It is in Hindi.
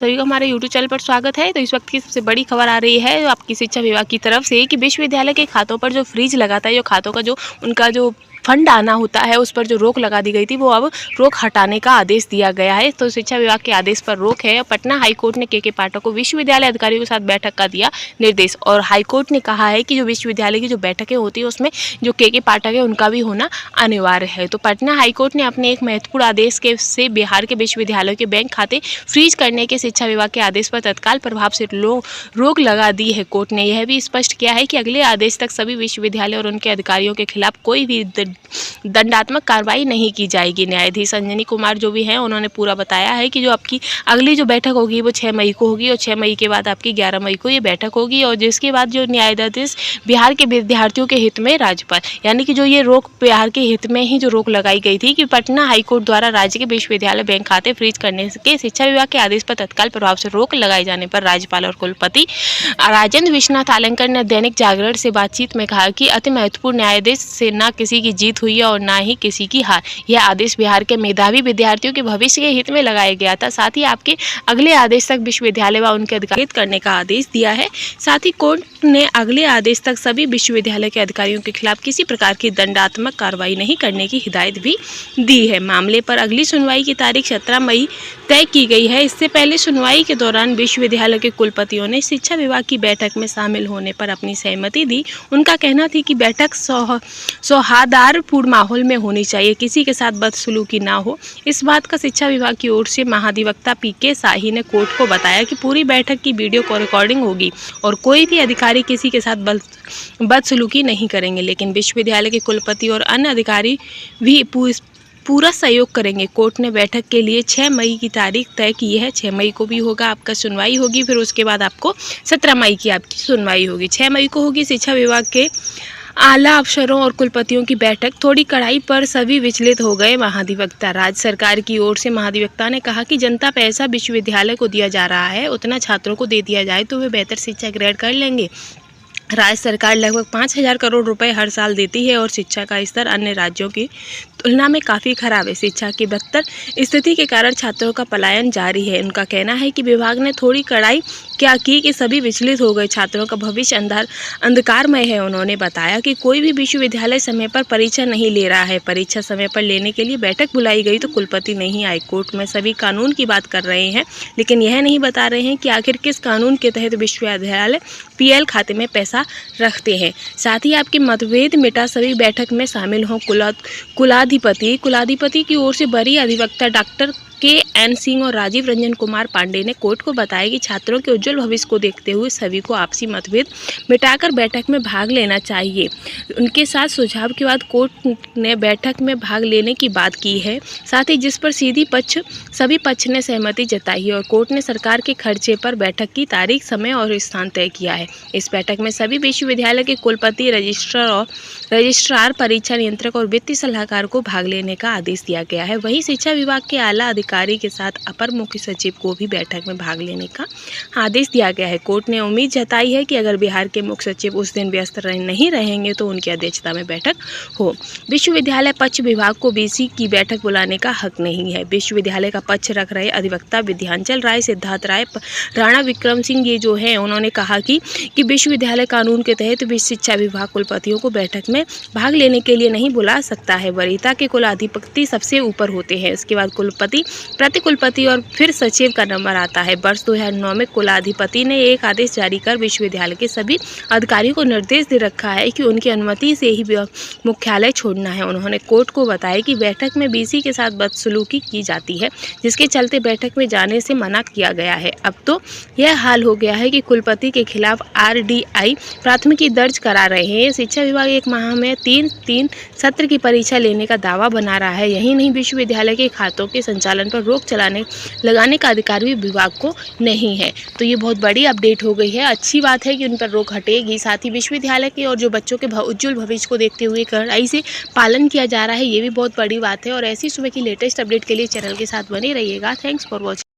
सभी का हमारे यूट्यूब चैनल पर स्वागत है। तो इस वक्त की सबसे बड़ी खबर आ रही है आपकी शिक्षा विभाग की तरफ से कि विश्वविद्यालय के खातों पर जो फ्रीज लगाता है, जो खातों का जो उनका जो फंड आना होता है उस पर जो रोक लगा दी गई थी, वो अब रोक हटाने का आदेश दिया गया है। तो शिक्षा विभाग के आदेश पर रोक है। पटना हाईकोर्ट ने के पाठक को विश्वविद्यालय अधिकारियों के साथ बैठक का दिया निर्देश, और हाईकोर्ट ने कहा है कि जो विश्वविद्यालय की जो बैठकें होती है उसमें जो के पाठक है उनका भी होना अनिवार्य है। तो पटना हाईकोर्ट ने अपने एक महत्वपूर्ण आदेश से बिहार के विश्वविद्यालयों के बैंक खाते फ्रीज करने के शिक्षा विभाग के आदेश पर तत्काल प्रभाव से रोक लगा दी है। कोर्ट ने यह भी स्पष्ट किया है कि अगले आदेश तक सभी विश्वविद्यालय और उनके अधिकारियों के खिलाफ कोई भी दंडात्मक कार्रवाई नहीं की जाएगी। न्यायाधीश अंजनी कुमार जो भी हैं उन्होंने पूरा बताया है कि जो आपकी अगली जो बैठक होगी वो 6 मई को होगी, और 6 मई के बाद आपकी 11 मई को ये बैठक होगी, और जिसके बाद जो न्यायाधीश बिहार के विद्यार्थियों के हित में राज्यपाल, यानी कि जो ये रोक बिहार के हित में ही जो रोक लगाई गई थी कि पटना हाईकोर्ट द्वारा राज्य के विश्वविद्यालय बैंक खाते फ्रीज करने के शिक्षा विभाग के आदेश पर तत्काल प्रभाव से रोक लगाए जाने पर राज्यपाल और कुलपति राजेंद्र विश्वनाथ आलंकर ने दैनिक जागरण से बातचीत में कहा कि अति महत्वपूर्ण न्यायाधीश से न किसी की जीत हुई है और न ही किसी की हार। यह आदेश बिहार के मेधावी विद्यार्थियों के भविष्य के हित में लगाया गया था। साथ ही आपके अगले आदेश तक विश्वविद्यालय व उनके अधिकारित करने का आदेश दिया है। साथ ही कोर्ट ने अगले आदेश तक सभी विश्वविद्यालय के अधिकारियों के खिलाफ किसी प्रकार की दंडात्मक कार्रवाई नहीं करने की हिदायत भी दी है। मामले पर अगली सुनवाई की तारीख 17 मई तय की गई है। इससे पहले सुनवाई के दौरान विश्वविद्यालय के कुलपतियों ने शिक्षा विभाग की बैठक में शामिल होने पर अपनी सहमति दी। उनका कहना था कि बैठक सौहार्दपूर्ण माहौल में होनी चाहिए, किसी के साथ बदसलूकी ना हो। इस बात का शिक्षा विभाग की ओर से महाधिवक्ता पीके शाही ने कोर्ट को बताया कि पूरी बैठक की वीडियो को रिकॉर्डिंग होगी और कोई भी अधिकारी किसी के साथ बदसलूकी नहीं करेंगे, लेकिन विश्वविद्यालय के कुलपति और अन्य अधिकारी भी पूरा सहयोग करेंगे। कोर्ट ने बैठक के लिए 6 मई की तारीख तय की है। 6 मई को भी होगा आपका सुनवाई होगी, फिर उसके बाद आपको 17 मई की आपकी सुनवाई होगी। 6 मई को होगी शिक्षा विभाग के आला अफसरों और कुलपतियों की बैठक। थोड़ी कड़ाई पर सभी विचलित हो गए महाधिवक्ता। राज्य सरकार की ओर से महाधिवक्ता ने कहा कि जनता पैसा विश्वविद्यालय को दिया जा रहा है, उतना छात्रों को दे दिया जाए तो वे बेहतर शिक्षा ग्रहण कर लेंगे। राज्य सरकार लगभग 5,000 करोड़ रुपए हर साल देती है और शिक्षा का स्तर अन्य राज्यों की तुलना में काफ़ी खराब है। शिक्षा की बदतर स्थिति के कारण छात्रों का पलायन जारी है। उनका कहना है कि विभाग ने थोड़ी कड़ाई क्या की कि सभी विचलित हो गए, छात्रों का भविष्य अंधकारमय है। उन्होंने बताया कि कोई भी विश्वविद्यालय समय पर परीक्षा नहीं ले रहा है। परीक्षा समय पर लेने के लिए बैठक बुलाई गई तो कुलपति नहीं आए। कोर्ट में सभी कानून की बात कर रहे हैं, लेकिन यह नहीं बता रहे हैं कि आखिर किस कानून के तहत विश्वविद्यालय पीएल खाते में पैसा रखते हैं। साथ ही आपके मतभेद मिटा सभी बैठक में शामिल हों। कुलाधिपति की ओर से बरी अधिवक्ता डॉक्टर के.एन. सिंह और राजीव रंजन कुमार पांडे ने कोर्ट को बताया कि छात्रों के उज्जवल भविष्य को देखते हुए सभी को आपसी मतभेद मिटाकर बैठक में भाग लेना चाहिए। उनके साथ सुझाव के बाद कोर्ट ने बैठक में भाग लेने की बात की है, साथ ही जिस पर सभी पक्ष ने सहमति जताई है, और कोर्ट ने सरकार के खर्चे पर बैठक की तारीख, समय और स्थान तय किया है। इस बैठक में सभी विश्वविद्यालय के कुलपति, रजिस्ट्रार, परीक्षा नियंत्रक और वित्तीय सलाहकार को भाग लेने का आदेश दिया गया है। वहीं शिक्षा विभाग के आला अधिकारी के साथ अपर मुख्य सचिव को भी बैठक में भाग लेने का आदेश दिया गया है। कोर्ट ने उम्मीद जताई है कि अगर बिहार के मुख्य सचिव उस दिन व्यस्त नहीं रहेंगे तो उनकी अध्यक्षता में बैठक हो। विश्वविद्यालय पक्ष विभाग को बीसी की बैठक बुलाने का हक नहीं है। विश्वविद्यालय का पक्ष रख रहे अधिवक्ता विद्यांचल राय, सिद्धार्थ राय, राणा विक्रम सिंह ये जो है उन्होंने कहा कि विश्वविद्यालय कानून के तहत भी शिक्षा विभाग कुलपतियों को बैठक में भाग लेने के लिए नहीं बुला सकता है। वरीयता के कुलाधिपति सबसे ऊपर होते हैं, इसके बाद कुलपति, प्रतिकुलपति और फिर सचिव का नंबर आता है। वर्ष 2009 में कुलाधिपति ने एक आदेश जारी कर विश्वविद्यालय के सभी अधिकारियों को निर्देश दे रखा है कि उनकी अनुमति से ही मुख्यालय छोड़ना है। उन्होंने कोर्ट को बताया कि बैठक में बीसी के साथ बदसलूकी की जाती है, जिसके चलते बैठक में जाने से मना किया गया है। अब तो यह हाल हो गया है कि कुलपति के खिलाफ RDI प्राथमिकी दर्ज करा रहे हैं। शिक्षा विभाग एक माह में 3 सत्र की परीक्षा लेने का दावा बना रहा है। यही नहीं, विश्वविद्यालय के खातों के संचालन पर रोक लगाने का अधिकार भी विभाग को नहीं है। तो ये बहुत बड़ी अपडेट हो गई है। अच्छी बात है कि उन पर रोक हटेगी। साथ ही विश्वविद्यालय के और जो बच्चों के उज्जवल भविष्य को देखते हुए कड़ाई से पालन किया जा रहा है, ये भी बहुत बड़ी बात है। और ऐसी सुबह की लेटेस्ट अपडेट के लिए चैनल के साथ बने रहिएगा। Thanks for watching.